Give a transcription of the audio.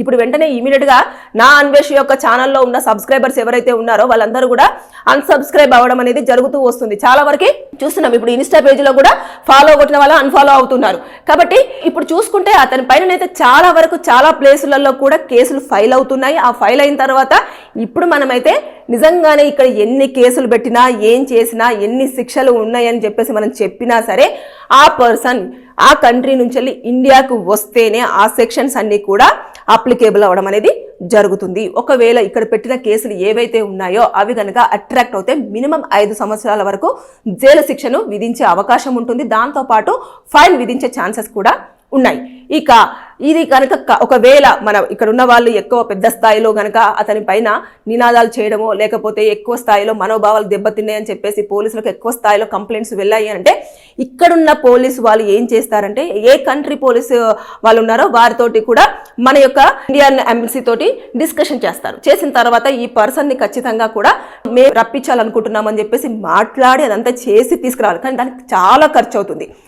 ఇప్పుడు వెంటనే ఇమీడియట్గా నా అన్వేష్ యొక్క ఛానల్లో ఉన్న సబ్స్క్రైబర్స్ ఎవరైతే ఉన్నారో వాళ్ళందరూ కూడా అన్సబ్స్క్రైబ్ అవ్వడం అనేది జరుగుతూ వస్తుంది. చాలా వరకు చూస్తున్నాం. ఇప్పుడు ఇన్స్టా పేజీలో కూడా ఫాలో కొట్టిన వాళ్ళు అన్ఫాలో అవుతున్నారు. కాబట్టి ఇప్పుడు చూసుకుంటే అతని పైననైతే చాలా వరకు చాలా ప్లేసులలో కూడా కేసులు ఫైల్ అవుతున్నాయి. ఆ ఫైల్ అయిన తర్వాత ఇప్పుడు మనమైతే నిజంగానే ఇక్కడ ఎన్ని కేసులు పెట్టినా ఏం చేసినా ఎన్ని శిక్షలు ఉన్నాయని చెప్పేసి మనం చెప్పినా సరే ఆ పర్సన్ ఆ కంట్రీ నుంచి వెళ్ళి ఇండియాకు వస్తేనే ఆ సెక్షన్స్ అన్నీ కూడా అప్లికేబుల్ అవ్వడం అనేది జరుగుతుంది. ఒకవేళ ఇక్కడ పెట్టిన కేసులు ఏవైతే ఉన్నాయో అవి కనుక అట్రాక్ట్ అవుతే మినిమం 5 సంవత్సరాల వరకు జైలు శిక్షను విధించే అవకాశం ఉంటుంది. దాంతోపాటు ఫైన్ విధించే ఛాన్సెస్ కూడా ఉన్నాయి. ఇక ఇది కనుక ఒకవేళ మన ఇక్కడ ఉన్న వాళ్ళు ఎక్కువ పెద్ద స్థాయిలో కనుక అతని పైన నినాదాలు చేయడమో లేకపోతే ఎక్కువ స్థాయిలో మనోభావాలు దెబ్బతిన్నాయని చెప్పేసి పోలీసులకు ఎక్కువ స్థాయిలో కంప్లైంట్స్ వెళ్ళాయి అంటే ఇక్కడున్న పోలీసు వాళ్ళు ఏం చేస్తారంటే ఏ కంట్రీ పోలీసు వాళ్ళు ఉన్నారో వారితోటి కూడా మన యొక్క ఇండియన్ ఎంబసీ తోటి డిస్కషన్ చేస్తారు. చేసిన తర్వాత ఈ పర్సన్ని ఖచ్చితంగా కూడా మేము రప్పించాలనుకుంటున్నామని చెప్పేసి మాట్లాడి అదంతా చేసి తీసుకురావాలి. కానీ దానికి చాలా ఖర్చు అవుతుంది.